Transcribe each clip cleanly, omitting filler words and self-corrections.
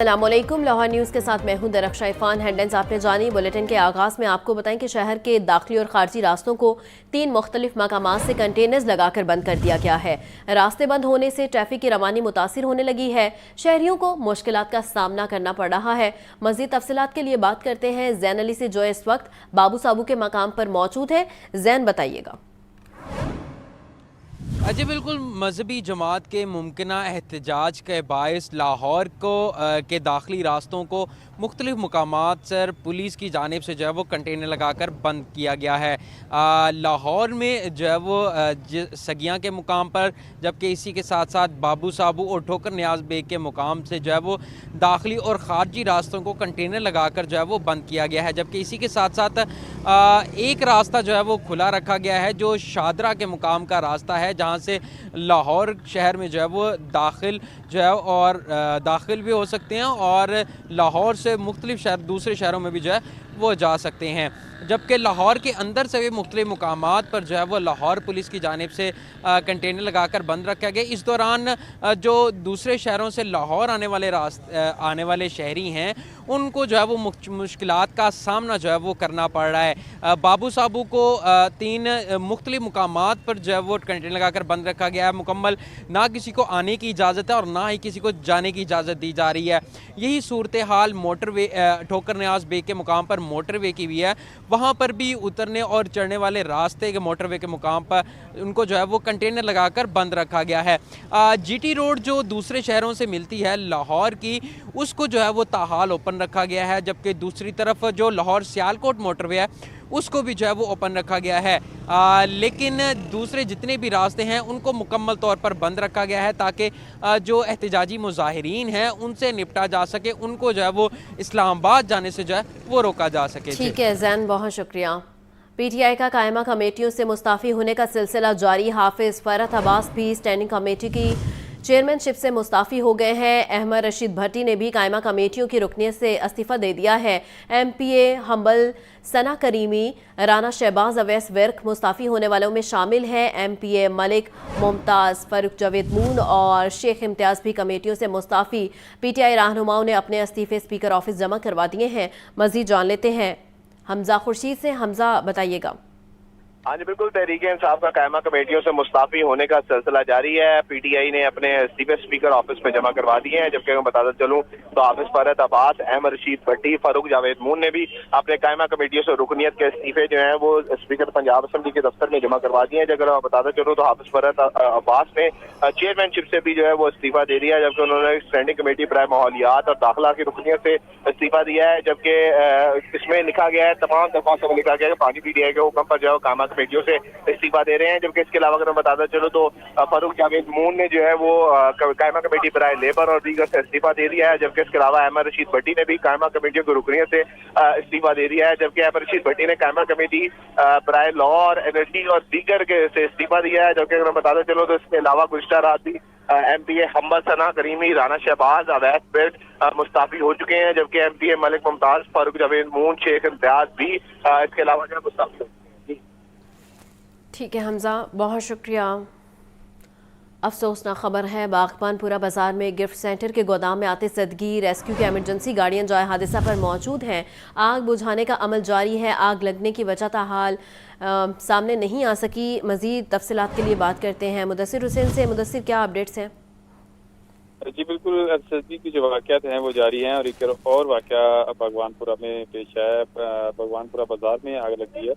السلام علیکم، لاہور نیوز کے ساتھ میں ہوں درخشہ عرفان۔ ہیڈلائنز آپ نے جانی۔ بلیٹن کے آغاز میں آپ کو بتائیں کہ شہر کے داخلی اور خارجی راستوں کو 3 مختلف مقامات سے کنٹینرز لگا کر بند کر دیا گیا ہے۔ راستے بند ہونے سے ٹریفک کی روانی متاثر ہونے لگی ہے، شہریوں کو مشکلات کا سامنا کرنا پڑ رہا ہے۔ مزید تفصیلات کے لیے بات کرتے ہیں زین علی سے جو اس وقت بابو صابو کے مقام پر موجود ہے۔ زین، بتائیے گا۔ جی بالکل، مذہبی جماعت کے ممکنہ احتجاج کے باعث لاہور کے داخلی راستوں کو مختلف مقامات پر پولیس کی جانب سے جو ہے وہ کنٹینر لگا کر بند کیا گیا ہے۔ لاہور میں جو ہے وہ سگیاں کے مقام پر، جبکہ اسی کے ساتھ ساتھ بابو صابو اور ٹھوکر نیاز بیگ کے مقام سے جو ہے وہ داخلی اور خارجی راستوں کو کنٹینر لگا کر جو ہے وہ بند کیا گیا ہے، جبکہ اسی کے ساتھ ساتھ ایک راستہ جو ہے وہ کھلا رکھا گیا ہے جو شادرہ کے مقام کا راستہ ہے، جہاں سے لاہور شہر میں جو ہے وہ داخل جو ہے اور داخل بھی ہو سکتے ہیں اور لاہور سے مختلف دوسرے شہروں میں بھی جو ہے وہ جا سکتے ہیں، جبکہ لاہور کے اندر سے بھی مختلف مقامات پر جو ہے وہ لاہور پولیس کی جانب سے کنٹینر لگا کر بند رکھا گیا۔ اس دوران جو دوسرے شہروں سے لاہور آنے والے شہری ہیں، ان کو جو ہے وہ مشکلات کا سامنا جو ہے وہ کرنا پڑ رہا ہے۔ بابو صابو کو 3 مختلف مقامات پر جو ہے وہ کنٹینر لگا کر بند رکھا گیا ہے۔ مکمل نہ کسی کو آنے کی اجازت ہے اور نہ ہی کسی کو جانے کی اجازت دی جا رہی ہے۔ یہی صورتحال موٹر وے ٹھوکر نیاز بیگ کے مقام پر موٹر وے کی بھی ہے، وہاں پر بھی اترنے اور چڑھنے والے راستے کے موٹر وے کے مقام پر ان کو جو ہے وہ کنٹینر لگا کر بند رکھا گیا ہے۔ جی ٹی روڈ جو دوسرے شہروں سے ملتی ہے لاہور کی، اس کو جو ہے وہ تاحال اوپن رکھا گیا ہے، جبکہ دوسری طرف جو لاہور سیالکوٹ موٹر وے ہے اس کو بھی جو ہے وہ اوپن رکھا گیا ہے، لیکن دوسرے جتنے بھی راستے ہیں ان کو مکمل طور پر بند رکھا گیا ہے تاکہ جو احتجاجی مظاہرین ہیں ان سے نپٹا جا سکے، ان کو جو ہے وہ اسلام آباد جانے سے جو ہے وہ روکا جا سکے۔ ٹھیک ہے زین، بہت شکریہ۔ پی ٹی آئی کا قائمہ کمیٹیوں سے مستعفی ہونے کا سلسلہ جاری۔ حافظ فرحت عباس بھی اسٹینڈنگ کمیٹی کی چیئرمین شپ سے مستعفی ہو گئے ہیں۔ احمد رشید بھٹی نے بھی قائمہ کمیٹیوں کی رکنیت سے استعفیٰ دے دیا ہے۔ ایم پی اے حنبل ثنا کریمی، رانا شہباز اویس ورک مستعفی ہونے والوں میں شامل ہیں۔ ایم پی اے ملک ممتاز، فاروق جاوید مون اور شیخ امتیاز بھی کمیٹیوں سے مستعفی۔ پی ٹی آئی رہنماؤں نے اپنے استعفے اسپیکر آفس جمع کروا دیے ہیں۔ مزید جان لیتے ہیں حمزہ خورشید سے۔ حمزہ، بتائیے گا۔ ہاں جی بالکل، تحریک انصاف کا قائمہ کمیٹیوں سے مستعفی ہونے کا سلسلہ جاری ہے۔ پی ٹی آئی نے اپنے استعفے اسپیکر آفس میں جمع کروا دیے ہیں، جبکہ میں بتاتا چلوں تو حافظ فرحت عباس، احمد رشید بھٹی، فاروق جاوید مون نے بھی اپنے قائمہ کمیٹیوں سے رکنیت کے استعفے جو ہیں وہ اسپیکر پنجاب اسمبلی کے دفتر میں جمع کروا دیے ہیں۔ اگر میں بتاتا چلوں تو حافظ فرحت عباس نے چیئرمین شپ سے بھی جو ہے وہ استعفیٰ دے دیا، جبکہ انہوں نے اسٹینڈنگ کمیٹی برائے ماحولیات اور داخلہ کی رکنیت سے استعفیٰ دیا ہے، جبکہ اس میں لکھا گیا ہے، تمام دفعات میں لکھا گیا ہے کہ پانی پی ٹی آئی کے حکم پر جو ہے قائمہ کمیٹیوں سے استعفیٰ دے رہے ہیں۔ جبکہ اس کے علاوہ اگر میں بتاتا چلوں تو فاروق جاوید مون نے جو ہے وہ قائمہ کمیٹی برائے لیبر اور دیگر سے استعفیٰ دے دیا ہے، جبکہ اس کے علاوہ احمد رشید بھٹی نے بھی قائمہ کمیٹیوں کی رکنیت سے استعفیٰ دے دیا ہے، جبکہ احمد رشید بھٹی نے قائمہ کمیٹی برائے لا اور انرجی اور دیگر سے استعفیٰ دیا ہے۔ جبکہ اگر میں بتاتا چلوں تو اس کے علاوہ گزشتہ رات بھی ایم پی اے حنبل ثنا کریمی، رانا شہباز اویس ورک مستعفی ہو چکے ہیں، جبکہ ایم پی اے ملک ممتاز، فاروق جاوید مون، شیخ امتیاز بھی اس کے علاوہ جو ہے مستعفی ہو چکے ہیں۔ ٹھیک ہے حمزہ، بہت شکریہ۔ افسوسناک خبر ہے، باغبان پورہ بازار میں گفٹ سینٹر کے گودام میں آتے زدگی ریسکیو کی ایمرجنسی گاڑیاں جائے حادثہ پر موجود ہیں۔ آگ بجھانے کا عمل جاری ہے۔ آگ لگنے کی وجہ تاحال سامنے نہیں آ سکی۔ مزید تفصیلات کے لیے بات کرتے ہیں مدثر حسین سے۔ مدثر، کیا اپڈیٹس ہیں؟ جی بالکل، زدگی کی جو واقعات ہیں وہ جاری ہیں، اور ایک اور واقعہ باغبان پورہ میں پیش ہے۔ باغبان پورہ بازار میں آگ لگی ہے،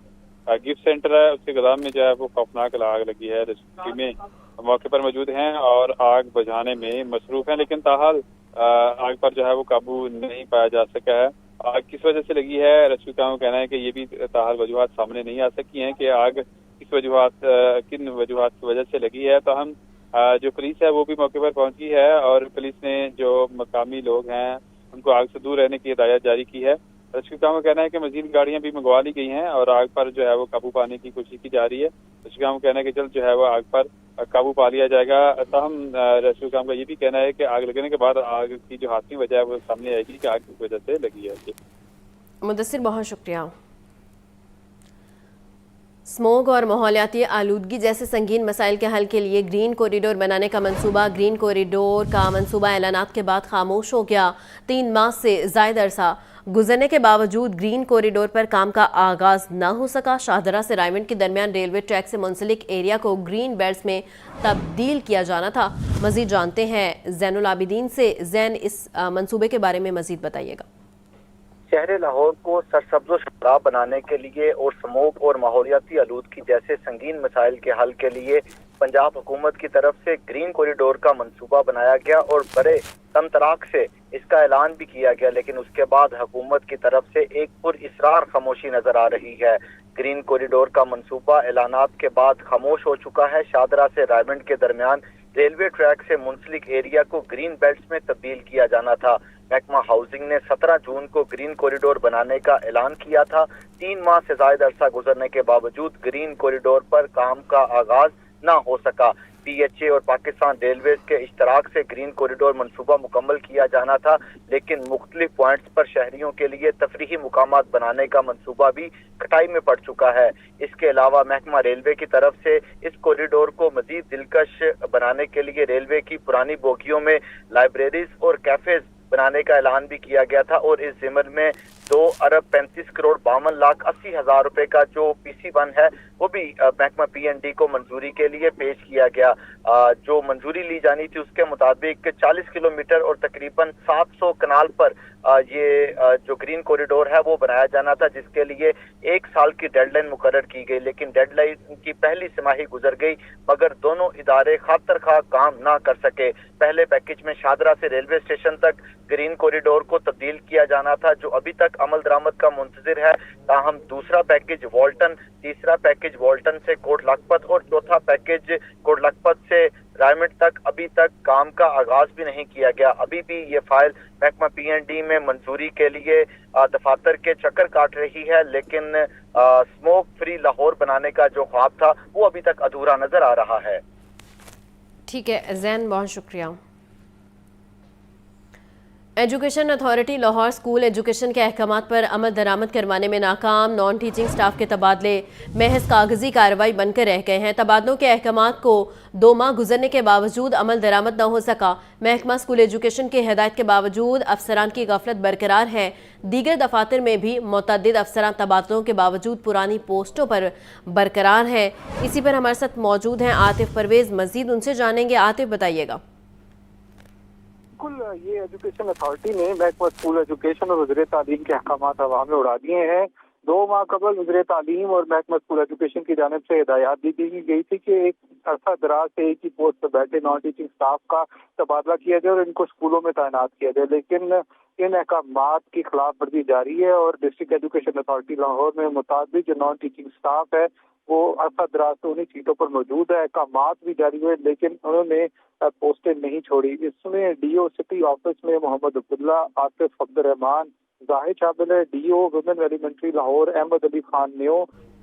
گفٹ سینٹر ہے، اس کے گودام میں جو ہے وہ خوفناک آگ لگی ہے۔ ریسکیو میں موقع پر موجود ہیں اور آگ بجھانے میں مصروف ہیں، لیکن تاحال آگ پر جو ہے وہ قابو نہیں پایا جا سکا ہے۔ آگ کس وجہ سے لگی ہے، ریسکیو کاروں کا کہنا ہے کہ یہ بھی تاحال وجوہات سامنے نہیں آ سکی ہیں کہ آگ کن وجوہات کی وجہ سے لگی ہے۔ تو ہم جو پولیس ہے وہ بھی موقع پر پہنچی ہے، اور پولیس نے جو مقامی لوگ ہیں ان کو آگ سے دور رہنے کی ہدایت جاری کی ہے۔ ریسکیو کاروں کا کہنا ہے کہ مزید گاڑیاں بھی منگوا لی گئی ہیں اور آگ پر جو ہے وہ قابو پانے کی کوشش کی جا رہی ہے۔ ریسکیو کاروں کا کہنا ہے کہ جلد جو ہے وہ آگ پر قابو پا لیا جائے گا۔ تاہم ریسکیو کاروں کا یہ بھی کہنا ہے کہ آگ لگنے کے بعد آگ کی جو حتمی وجہ ہے وہ سامنے آئے گی کہ آگ کس وجہ سے لگی ہے۔ مدثر، بہت شکریہ۔ स्मोग और माहौलियाती आलूदगी जैसे संगीन मसाइल के हल के लिए ग्रीन कॉरिडोर बनाने का मंसूबा ग्रीन कॉरिडोर का मंसूबा ऐलानात के बाद खामोश हो गया। 3 माह से ज़ायद अरसा गुजरने के बावजूद ग्रीन कॉरिडोर पर काम का आगाज न हो सका। शाहदरा से रायमंड के दरमियान रेलवे ट्रैक से मुंसलिक एरिया को ग्रीन बेल्ट्स में तब्दील किया जाना था। मजीद जानते हैं ज़ैनुल आबिदीन से। ज़ैन, इस मंसूबे के बारे में मजीद बताइएगा। शहर लाहौर को सरसब्ज़ शराब बनाने के लिए और स्मोक और माहौलियाती आलूदगी जैसे संगीन मसाइल के हल के लिए पंजाब हुकूमत की तरफ से ग्रीन कॉरिडोर का मंसूबा बनाया गया और बड़े तमतराक से इसका ऐलान भी किया गया, लेकिन उसके बाद हुकूमत की तरफ से एक पुरइसरार खामोशी नजर आ रही है। ग्रीन कॉरिडोर का मंसूबा ऐलानात के बाद खामोश हो चुका है। शाहदरा से रायमंड के दरमियान रेलवे ट्रैक से मुंसलिक एरिया को ग्रीन बेल्ट्स में तब्दील किया जाना था। महकमा हाउसिंग ने 17 जून को ग्रीन कॉरिडोर बनाने का ऐलान किया था। 3 माह से ज्यादा अरसा गुजरने के बावजूद ग्रीन कॉरिडोर पर काम का आगाज न हो सका। PHA और पाकिस्तान रेलवेज के इश्तराक से ग्रीन कॉरिडोर मंसूबा मुकम्मल किया जाना था, लेकिन मुख्तलिफ पॉइंट्स पर शहरियों के लिए तफरीही मुकामात बनाने का मंसूबा भी कटाई में पड़ चुका है। इसके अलावा महकमा रेलवे की तरफ से इस कॉरिडोर को मजीद दिलकश बनाने के लिए रेलवे की पुरानी बोगियों में लाइब्रेरीज और कैफेज बनाने का ऐलान भी किया गया था और इस ज़िमन में 2 अरब 35 करोड़ 52 लाख 80 हज़ार रुपए का जो PC1 है वो भी महकमा PND को मंजूरी के लिए पेश किया गया। जो मंजूरी ली जानी थी उसके मुताबिक 40 किलोमीटर और तकरीबन 700 कनाल पर ये जो ग्रीन कॉरिडोर है वो बनाया जाना था, जिसके लिए 1 साल की डेडलाइन मुकर्रर की गई, लेकिन डेडलाइन की पहली तिमाही गुजर गई मगर दोनों इदारे खातर खा काम ना कर सके। पहले पैकेज में शाहदरा से रेलवे स्टेशन तक ग्रीन कॉरिडोर को तब्दील किया जाना था, जो अभी तक अमल दरामद का मुंतजिर है। ताहम दूसरा पैकेज वॉल्टन, तीसरा पैकेज वॉल्टन से कोट लखपत और चौथा पैकेज कोट लखपत से रायमंड तक अभी तक काम का आगाज भी नहीं किया गया। अभी भी ये फाइल महकमा PND में मंजूरी के लिए दफातर के चक्कर काट रही है, लेकिन स्मोक फ्री लाहौर बनाने का जो ख्वाब था वो अभी तक अधूरा नजर आ रहा है। ठीक है ज़ैन, बहुत शुक्रिया। Education authority Lahore school education के अहकामात पर अमल दरामद करवाने में नाकाम। नॉन टीचिंग स्टाफ के तबादले महज कागजी कार्रवाई बनकर रह गए हैं। तबादलों के अहकामात को 2 माह गुजरने के बावजूद अमल दरामद न हो सका। महकमा स्कूल एजुकेशन की हिदायत के बावजूद अफसरान की गफलत बरकरार है। दीगर दफातर में भी मुतअद्दिद अफसरान तबादलों के बावजूद पुरानी पोस्टों पर बरकरार हैं। इसी पर हमारे साथ मौजूद हैं आतिफ परवेज, मजीद उनसे जानेंगे। आतिफ, बताइएगा। बिल्कुल, ये एजुकेशन अथॉरिटी ने महकमा स्कूल एजुकेशन और वज़ीर तालीम के अहकामात हवा में उड़ा दिए हैं। 2 माह कबल वज़ीर तालीम और महकमा स्कूल एजुकेशन की जानिब से हिदायत दी गई थी कि एक अरसा दराज से एक ही पोस्ट पर बैठे नॉन टीचिंग स्टाफ का तबादला किया जाए और इनको स्कूलों में तैनात किया जाए, लेकिन इन अहकामात की खिलाफ वर्जी जारी है और डिस्ट्रिक्ट एजुकेशन अथॉरिटी लाहौर में मुताबिक जो नॉन टीचिंग स्टाफ है वो अरसा दराज से उन्हीं सीटों पर मौजूद है। अहकामात भी जारी हुए, लेकिन उन्होंने पोस्टें नहीं छोड़ी। इसमें DO सिटी ऑफिस में मोहम्मद अब्दुल्ला, आतिफ अब्दुर्रहमान, जाहिद शामिल है। DO women elementary Lahore Ahmad Ali Khan न्यो,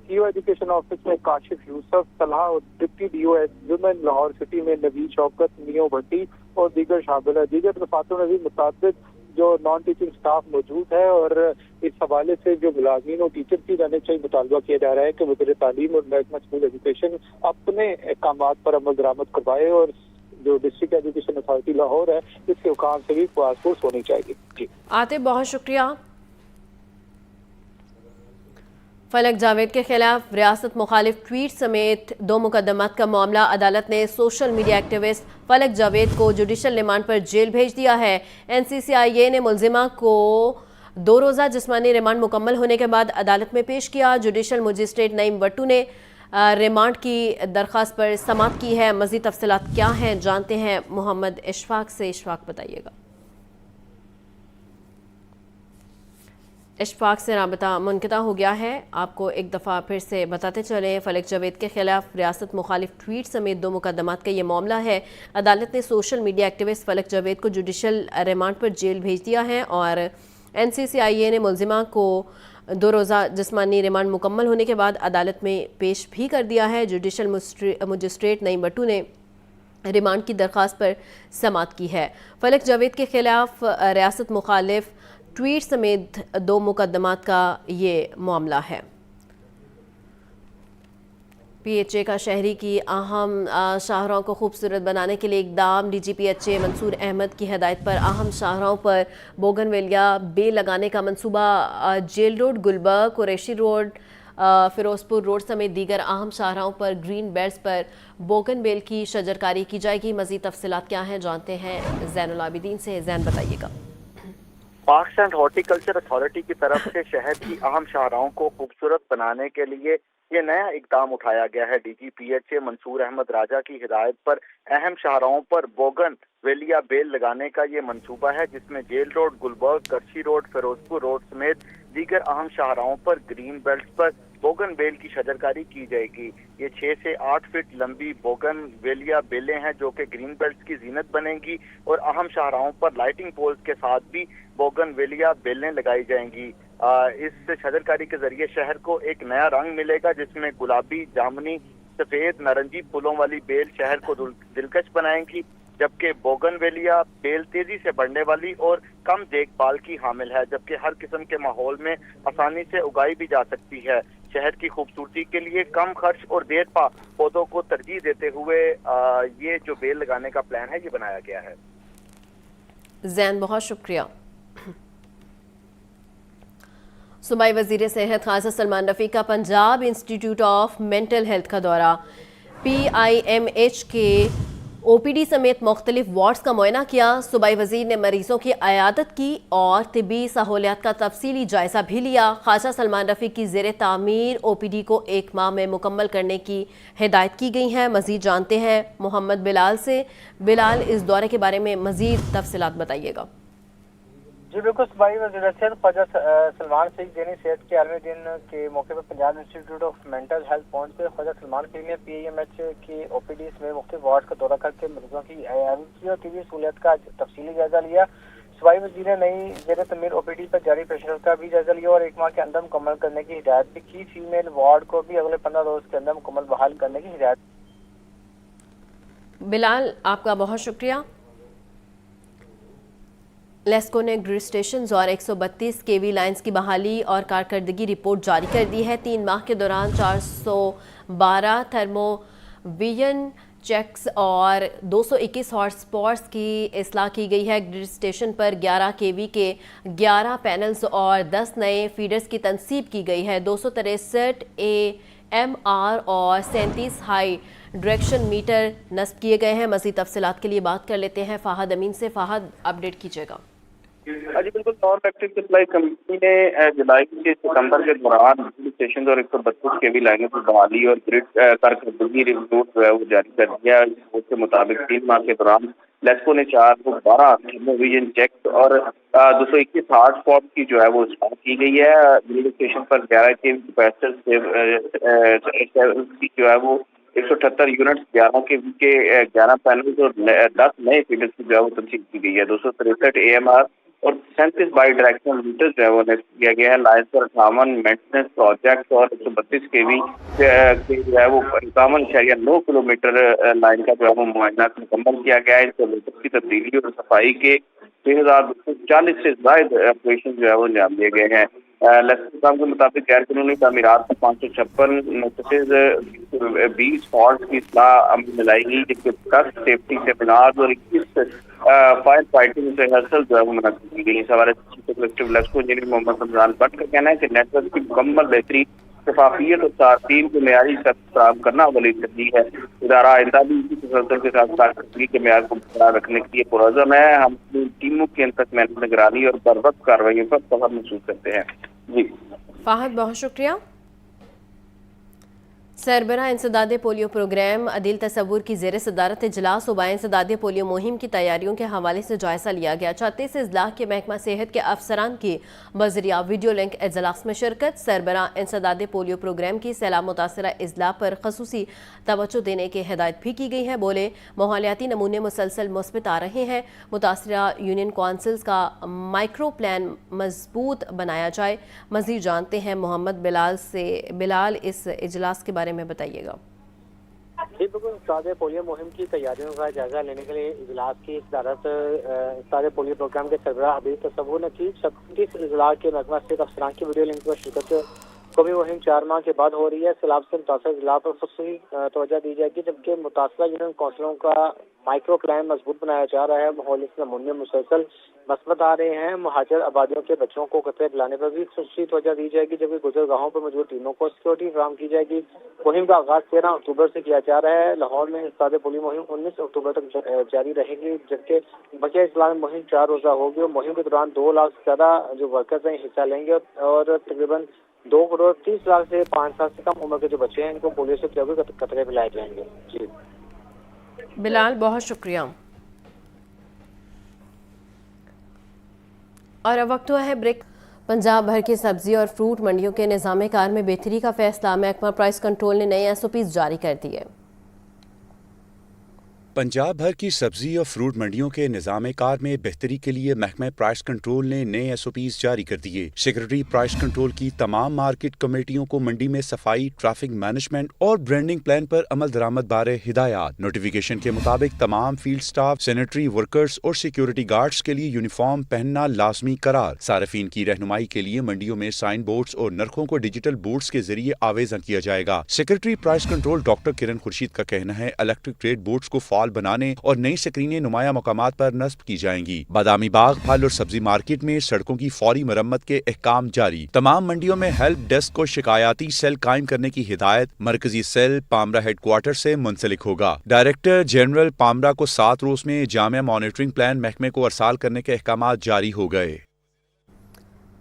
CO एजुकेशन ऑफिस में काशिफ यूसुफ सलाह और deputy DO women Lahore city में नवीद शौकत, मियो भट्टी और दीगर शामिल है। दीगर दफातरों में भी मुताबिक जो नॉन टीचिंग स्टाफ मौजूद है और इस हवाले से जो मुलाजिमीन और टीचर की जानिब से मुतालबा किया जा रहा है कि वज़ीर तालीम और महकमा स्कूल एजुकेशन अपने अहकामात पर अमल दरामद करवाए और जो डिस्ट्रिक्ट एजुकेशन अथॉरिटी लाहौर है इसके हुकाम से भी पासपोर्ट होनी चाहिए। जी आतिफ, बहुत शुक्रिया। फलक जावेद के खिलाफ रियासत मुखालिफ ट्वीट समेत 2 मुकदमात का मामला। अदालत ने सोशल मीडिया एक्टिविस्ट फलक जावेद को जुडिशल रिमांड पर जेल भेज दिया है। NCCIA ने मुलजिमा को 2 रोज़ा जिस्मानी रिमांड मुकम्मल होने के बाद अदालत में पेश किया। जुडिशल मजिस्ट्रेट नईम वट्टू ने रिमांड की दरख्वास्त पर समाअत की है। मज़ीद तफसीलात क्या हैं जानते हैं मोहम्मद इशफाक से। इशफाक, बताइएगा। इशफाक से राबता मुनक़ता हो गया है। आपको एक दफ़ा फिर से बताते चलें, फलक जावेद के खिलाफ रियासत मुखालिफ ट्वीट समेत 2 मुकदमात का ये मामला है। अदालत ने सोशल मीडिया एक्टिविस्ट फलक जावेद को जुडिशल रिमांड पर जेल भेज दिया है और NCCIA ने मुलजिमा को 2 रोज़ा जिस्मानी रिमांड मुकम्मल होने के बाद अदालत में पेश भी कर दिया है। जुडिशल मजिस्ट्रेट नईम वट्टू ने रिमांड की दरख्वास्त पर समाअत की है। फलक जावेद के खिलाफ रियासत मुखालिफ ट्वीट समेत 2 मुकदमात का ये मामला है। PHA का शहरी की अहम शाहराहों को खूबसूरत बनाने के लिए इकदाम। DGPHA मंसूर अहमद की हदायत पर अहम शाहराहों पर बोगनवेलिया बेल लगाने का मंसूबा। Jail road, Gulberg, Qureshi road, Ferozepur road समेत दीगर अहम शाहराहों पर ग्रीन बेल्ट्स पर बोगन बेल की शजरकारी की जाएगी। मज़ीद तफसीलात क्या हैं जानते हैं ज़ैनुल आबिदीन से। ज़ैन बताइएगा। पार्क्स एंड हॉर्टिकल्चर अथॉरिटी की तरफ से शहर की अहम शाहराहों को खूबसूरत बनाने के लिए ये नया इकदाम उठाया गया है। DGPHA मंसूर अहमद राजा की हिदायत पर अहम शाहराहों पर बोगन वेलिया बेल लगाने का ये मंसूबा है, जिसमें जेल रोड, गुलबर्ग, करशी रोड, फिरोजपुर रोड समेत दीगर अहम शाहराहों पर ग्रीन बेल्ट पर बोगन बेल की शजरकारी की जाएगी। ये 6 से 8 फीट लंबी बोगन वेलिया बेलें हैं जो कि ग्रीन बेल्ट की जीनत बनेंगी और अहम शाहराहों पर लाइटिंग पोल्स के साथ भी बोगन वेलिया बेलें लगाई जाएंगी। इस शजरकारी के जरिए शहर को एक नया रंग मिलेगा, जिसमें गुलाबी, जामुनी, सफेद, नारंगी फूलों वाली बेल शहर को दिलकश बनाएंगी, जबकि बोगनवेलिया बेल तेजी से बढ़ने वाली और कम देखभाल की हामिल है, जबकि हर किस्म के माहौल में आसानी से उगाई भी जा सकती है। शहर की खूबसूरती के लिए कम खर्च और देर पा पौधों को तरजीह देते हुए ये जो बेल लगाने का प्लान है ये बनाया गया है। ज़ैन बहुत शुक्रिया। सूबाई वज़ीर सेहत ख़ाज़ा सलमान रफ़ी का Punjab institute of mental health का दौरा। PIMH के OPD समेत मुख्तलिफ वार्ड्स का मुआयना किया। सूबाई वज़ीर ने मरीजों की अयादत की और तिब्बी सहूलियात का तफसीली जायज़ा भी लिया। ख़ाज़ा सलमान रफ़ी की ज़ेर तामीर OPD को 1 माह में मुकम्मल करने की हिदायत की गई है। मज़ीद जानते हैं मोहम्मद बिलाल से। बिलाल, इस दौरे के बारे में मज़ीद तफसीलात बताइएगा। जी बिल्कुल, सूबाई वज़ीर सेहत ख्वाजा सलमान शेख ज़ेनी सेहत के आलमी दिन के मौके पर Punjab institute of mental health पहुंच पे ख्वाजा सलमान शेख ने PIMH की OPDs में मुख्तलिफ वार्ड का दौरा करके मरीजों की अयादत की और तिब्बी सहूलियत का तफसीली जायजा लिया। सूबाई वज़ीर ने नई ज़ेर तमीर OPD पर जारी पेशरफ का भी जायजा लिया और 1 माह के अंदर मुकम्मल करने की हिदायत भी की। फीमेल वार्ड को भी अगले 15 रोज के अंदर मुकम्मल बहाल करने की हिदायत। बिलाल, आपका बहुत शुक्रिया। लेस्को ने ग्रिड स्टेशन और 132 kV लाइन्स की बहाली और कारकर्दगी रिपोर्ट जारी कर दी है। 3 माह के दौरान 412 थर्मोविजन चेक्स और 221 हॉटस्पॉट्स की इस्लाह की गई है। ग्रिड स्टेशन पर 11 kV के 11 पैनल्स और 10 नए फीडर्स की तनसीब की गई है। 263 AMR और 37 हाई डायरेक्शन मीटर नस्ब किए गए हैं। मज़ीद तफसीलात के लिए बात कर लेते हैं फ़ाहद अमीन से। फ़ाहद, अपडेट कीजिएगा। जी बिल्कुल, पावर इलेक्ट्रिक सप्लाई कंपनी ने जुलाई से सितंबर के दौरान ग्रिड स्टेशन और 132 kV लाइनों की बहाली और ग्रिड कारकर्दगी रिपोर्ट जो है वो जारी कर दिया। इस रिपोर्ट के मुताबिक 3 माह के दौरान लेस्को ने 412 थर्मोविजन चेक और 221 हॉटस्पॉट की जो है वो इंस्टॉल की गई है। ग्रिड स्टेशन पर 11 kV कैपेसिटर की जो है वो 178 यूनिट्स, 11 kV के 11 पैनल्स और 10 नए फीडर्स की जो है वो तनसीब की गई है। 263 AMR और 37 बाई डायरेक्शनल मीटर्स जो है वो नस्ब किया गया है। लाइन पर 58 मेंटेनेंस प्रोजेक्ट और 132 kV के जो है वो 51.9 किलोमीटर लाइन का जो है वो मुआयना मुकम्मल किया गया है। इसको की तब्दीली और सफाई के 3240 से ज्यादा ऑपरेशन जो है वो अंजाम दिए गए हैं। लेस्को के मुताबिक गैर कानूनी तामीरात का 556 20 फॉल्ट की इस्लाह अमल में लाई गई, जिसके 10 सेफ्टी सेमिनार और 21 फायर फाइटिंग रिहर्सल जो है वो मुनक्किद की गई। इस हवाले से कलेक्टिव लेस्को इंजीनियर मोहम्मद रमजान भट्ट का कहना है कि नेटवर्क की मुकम्मल बेहतरी, शफाफियत और सार्फिन को मेयारी फराहम करना अवली तरजीह है। इदारा आइंदा भी इसी तसल्सल के साथ कारकर्दगी के मेयार को बरकरार रखने के लिए पुरअज़म है। हम अपनी टीमों की अंतक निगरानी और बरवक्त कार्रवाई पर फख्र महसूस करते हैं। जी फ़ाहद, बहुत शुक्रिया। सरबराह इंसदाद पोलियो प्रोग्राम अदील तसव्वुर की ज़ेर सदारत इजलास सूबाई इंसदाद पोलियो मुहिम की तैयारियों के हवाले से जायज़ा लिया गया। 36 अजलास के महकमा सेहत के अफसरान की बज़रिया वीडियो लिंक इजलास में शिरकत। सरबराह इंसदाद पोलियो प्रोग्राम की सैलाब मुतासरा अजला पर खसूसी तवज्जो देने की हिदायत भी की गई है। बोले, माहौलियाती नमूने मुसलसल मुस्बत आ रहे हैं। मुतासरा यूनियन काउंसिल्स का माइक्रो प्लान मजबूत बनाया जाए। मज़ीद जानते हैं मोहम्मद बिलाल से। बिलाल, इस इजलास के बारे में बताइएगा। जी बिल्कुल, इंसदाद पोलियो मुहिम की तैयारियों का जायजा लेने के लिए इजलास की सदारत इंसदाद पोलियो प्रोग्राम के सरबराह अदील तसव्वुर ने की। 36 इजलास के महकमा सेहत अफसरान की वीडियो लिंक पर शिरकत قومی مہم 4 ماہ کے بعد ہو رہی ہے. سیلاب سے متاثرہ ضلع پر خصوصی توجہ دی جائے گی، جبکہ متاثرہ یونین کونسلوں کا مائکرو پلان مضبوط بنایا جا رہا ہے. ماحولی نمونے میں مسلسل مثبت آ رہے ہیں. مہاجر آبادیوں کے بچوں کو قطرے پلانے پر بھی خصوصی توجہ دی جائے گی، جبکہ گزرگاہوں پر موجود ٹیموں کو سیکورٹی فراہم کی جائے گی. مہم کا آغاز 13 اکتوبر سے کیا جا رہا ہے. لاہور میں استاد پولی مہم 19 اکتوبر تک جاری رہے گی، جبکہ بقیہ اضلاع میں مہم 4 روزہ ہوگی. اور مہم کے دوران 2 لاکھ سے زیادہ جو ورکرز ہیں حصہ لیں گے، اور تقریباً 2 کروڑ 30 لاکھ سے 5 سال سے کم عمر کے جو بچے ہیں ان کو پولیو سے قطرے پلائے جائیں گے. جی بلال، بہت شکریہ. اور اب وقت ہوا ہے بریک. پنجاب بھر کی سبزی اور فروٹ منڈیوں کے نظام کار میں بہتری کا فیصلہ. محکمہ پرائس کنٹرول نے نئے SOPs جاری کر دیے. پنجاب بھر کی سبزی اور فروٹ منڈیوں کے نظام کار میں بہتری کے لیے محکمہ پرائس کنٹرول نے نئے SOPs جاری کر دیے. سیکرٹری پرائس کنٹرول کی تمام مارکیٹ کمیٹیوں کو منڈی میں صفائی، ٹریفک مینجمنٹ اور برانڈنگ پلان پر عمل درآمد بارے ہدایات. نوٹیفیکیشن کے مطابق تمام فیلڈ سٹاف، سینیٹری ورکرز اور سیکیورٹی گارڈز کے لیے یونیفارم پہننا لازمی قرار. صارفین کی رہنمائی کے لیے منڈیوں میں سائن بورڈز اور نرخوں کو ڈیجیٹل بورڈز کے ذریعے آویزاں کیا جائے گا. سیکرٹری پرائس کنٹرول ڈاکٹر کرن خورشید کا کہنا ہے الیکٹرک ٹریڈ بورڈز کو فعال بنانے اور نئی سکرینیں نمایاں مقامات پر نصب کی جائیں گی. بادامی باغ پھل اور سبزی مارکیٹ میں سڑکوں کی فوری مرمت کے احکام جاری. تمام منڈیوں میں ہیلپ ڈیسک کو شکایاتی سیل قائم کرنے کی ہدایت. مرکزی سیل پامرا ہیڈ کوارٹر سے منسلک ہوگا. ڈائریکٹر جنرل پامرا کو 7 روز میں جامع مانیٹرنگ پلان محکمے کو ارسال کرنے کے احکامات جاری ہو گئے.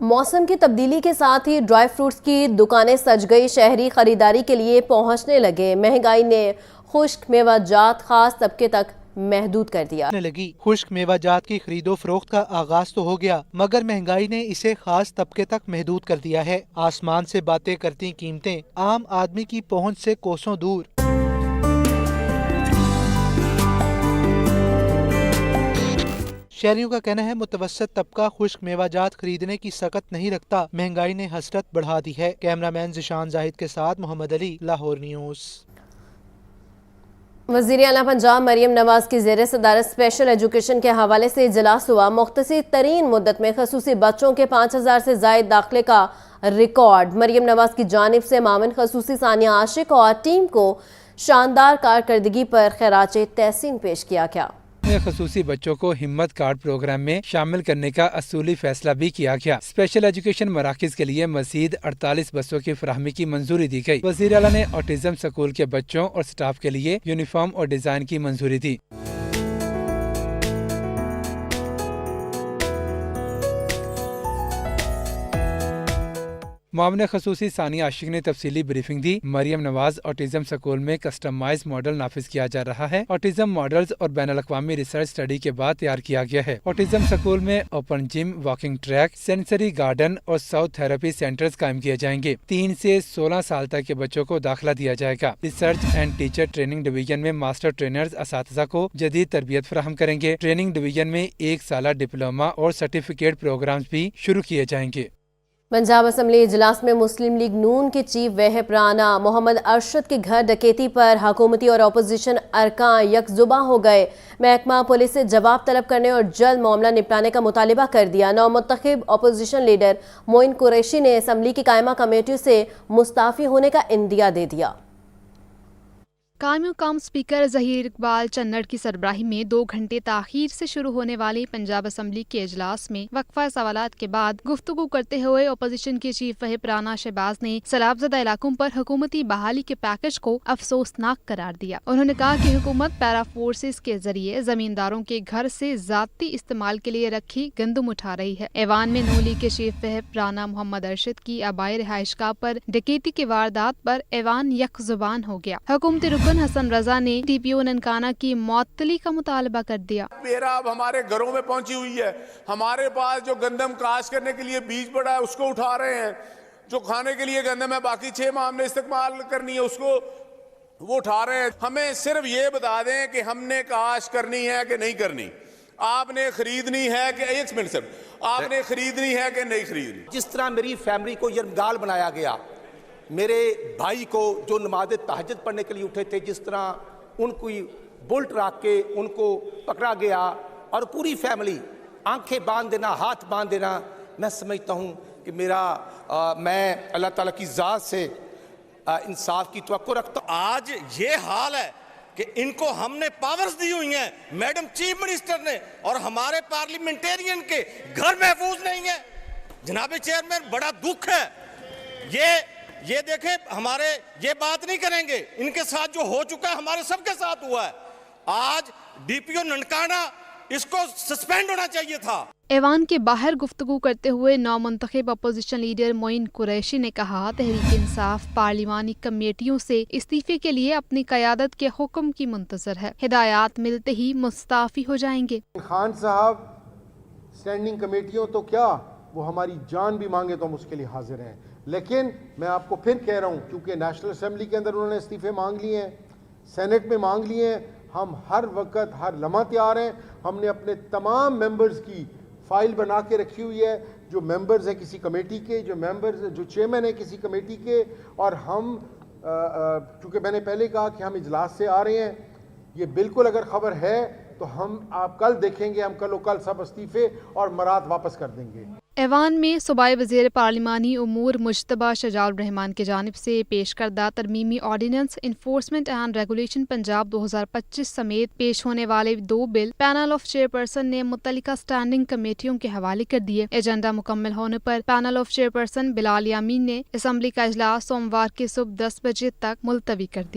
موسم کی تبدیلی کے ساتھ ہی ڈرائی فروٹس کی دکانیں سج گئی. شہری خریداری کے لیے پہنچنے لگے. مہنگائی نے خشک میوہ جات خاص طبقے تک محدود کر دیا. لگی خشک میوہ جات کی خرید و فروخت کا آغاز تو ہو گیا، مگر مہنگائی نے اسے خاص طبقے تک محدود کر دیا ہے. آسمان سے باتیں کرتی قیمتیں عام آدمی کی پہنچ سے کوسوں دور. شہریوں کا کہنا ہے متوسط طبقہ خشک میوہ جات خریدنے کی سکت نہیں رکھتا. مہنگائی نے حسرت بڑھا دی ہے. کیمرہ مین ذیشان زاہد کے ساتھ محمد علی، لاہور نیوز. وزیر اعلیٰ پنجاب مریم نواز کی زیر صدارت اسپیشل ایجوکیشن کے حوالے سے اجلاس ہوا. مختصر ترین مدت میں خصوصی بچوں کے 5000 سے زائد داخلے کا ریکارڈ. مریم نواز کی جانب سے معاون خصوصی ثانیہ عاشق اور ٹیم کو شاندار کارکردگی پر خراج تحسین پیش کیا گیا. خصوصی بچوں کو ہمت کارڈ پروگرام میں شامل کرنے کا اصولی فیصلہ بھی کیا گیا. اسپیشل ایجوکیشن مراکز کے لیے مزید 48 بسوں کی فراہمی کی منظوری دی گئی. وزیر اعلیٰ نے آٹزم اسکول کے بچوں اور سٹاف کے لیے یونیفارم اور ڈیزائن کی منظوری دی. معاون خصوصی ثانیہ عاشق نے تفصیلی بریفنگ دی. مریم نواز آٹزم اسکول میں کسٹمائز ماڈل نافذ کیا جا رہا ہے. آٹزم ماڈلز اور بین الاقوامی ریسرچ اسٹڈی کے بعد تیار کیا گیا ہے. آٹزم اسکول میں اوپن جم، واکنگ ٹریک، سینسری گارڈن اور ساؤتھ تھراپی سینٹرز قائم کیے جائیں گے. 3 سے 16 سال تک کے بچوں کو داخلہ دیا جائے گا. Research and teacher training division میں ماسٹر ٹرینرز اساتذہ کو جدید تربیت فراہم کریں گے. ٹریننگ ڈویژن میں 1 سالہ ڈپلوما اور سرٹیفکیٹ پروگرامز بھی شروع کیے جائیں گے. پنجاب اسمبلی اجلاس میں مسلم لیگ نون کے چیف وہب رانا محمد ارشد کے گھر ڈکیتی پر حکومتی اور اپوزیشن ارکان یک زباں ہو گئے. محکمہ پولیس سے جواب طلب کرنے اور جلد معاملہ نپٹانے کا مطالبہ کر دیا. نومنتخب اپوزیشن لیڈر معین قریشی نے اسمبلی کی قائمہ کمیٹیوں سے مستعفی ہونے کا عندیہ دے دیا. قائم مقام اسپیکر ظہیر اقبال چنڑ کی سربراہی میں 2 گھنٹے تاخیر سے شروع ہونے والی پنجاب اسمبلی کے اجلاس میں وقفہ سوالات کے بعد گفتگو کرتے ہوئے اپوزیشن کے چیف وہب رانا شہباز نے سیلاب زدہ علاقوں پر حکومتی بحالی کے پیکج کو افسوسناک قرار دیا. انہوں نے کہا کہ حکومت پیرا فورسز کے ذریعے زمینداروں کے گھر سے ذاتی استعمال کے لیے رکھی گندم اٹھا رہی ہے. ایوان میں نون لیگ کے چیف وہب رانا محمد ارشد کی آبائی رہائش گاہ پر ڈکیتی کی واردات پر ایوان یک زبان ہو گیا. حکومتی حسن رضا نے ڈی پی او ننکانہ کی معطلی کا مطالبہ کر دیا. میرا اب ہمارے گھروں میں پہنچی ہوئی ہے. ہمارے پاس جو گندم کاشت کرنے کے لیے بیج پڑا ہے اس کو اٹھا رہے ہیں. جو کھانے کے لیے گندم ہے باقی 6 ماہ ہم نے استعمال کرنی ہے اس کو وہ اٹھا رہے ہیں. ہمیں صرف یہ بتا دیں کہ ہم نے کاشت کرنی ہے کہ نہیں کرنی. آپ نے خریدنی ہے کہ ایک منٹ سے آپ نے خریدنی ہے کہ نہیں خریدنی. جس طرح میری فیملی کو یرغمال بنایا گیا، میرے بھائی کو جو نماز تہجد پڑھنے کے لیے اٹھے تھے جس طرح ان کو بلٹ رکھ کے ان کو پکڑا گیا اور پوری فیملی آنکھیں باندھ دینا، ہاتھ باندھ دینا मैं समझता हूँ कि मैं अल्लाह ताला की ज़ात से इंसाफ की तवक्को रखता हूँ। आज ये हाल है कि इनको हमने पावर्स दी हुई हैं, मैडम चीफ मिनिस्टर ने, और हमारे पार्लियामेंटेरियन के घर महफूज नहीं है। जनाब चेयरमैन, बड़ा दुख है। ये देखें, हमारे ये बात नहीं करेंगे, इनके साथ जो हो चुका है हमारे सबके साथ हुआ है। आज डीपीओ ननकाना, इसको सस्पेंड होना चाहिए था। ऐवान के बाहर गुफ्तगू करते हुए नौमुंतखब अपोजिशन लीडर मोइन कुरैशी ने कहा, तहरीक इंसाफ पार्लिमानी कमेटियों से इस्तीफे के लिए अपनी क़यादत के हुक्म की मुंतजर है। हिदायत मिलते ही मुस्ताफ़ी हो जाएंगे। खान साहब स्टैंडिंग कमेटियों तो क्या, वो हमारी जान भी मांगे तो हम उसके लिए हाजिर हैं। लेकिन मैं आपको फिर कह रहा हूँ, क्योंकि नेशनल असम्बली के अंदर उन्होंने इस्तीफे मांग लिए हैं, सेनेट में मांग लिए हैं, हम हर वक्त हर लम्हा तैयार हैं। हमने अपने तमाम मेंबर्स की फाइल बना के रखी हुई है, जो मेंबर्स हैं किसी कमेटी के, जो चेयरमैन है किसी कमेटी के, और हम चूँकि मैंने पहले कहा कि हम इजलास से आ रहे हैं, ये बिल्कुल अगर ख़बर है तो आप कल देखेंगे, हम कल सब इस्तीफे और मराद वापस कर देंगे। ऐवान में सूबाई वज़ीर पार्लिमानी उमूर मुज्तबा शजाउर रहमान की जानिब से पेश करदा तरमीमी ordinance enforcement and regulation Punjab 2025 समेत पेश होने वाले 2 बिल पैनल ऑफ चेयरपर्सन ने मुतल्लिका स्टैंडिंग कमेटियों के हवाले कर दिए। एजेंडा मुकम्मल होने पर पैनल ऑफ चेयरपर्सन बिलाल यामीन ने असम्बली का इजलास सोमवार की सुबह 10 बजे तक मुलतवी कर दिया।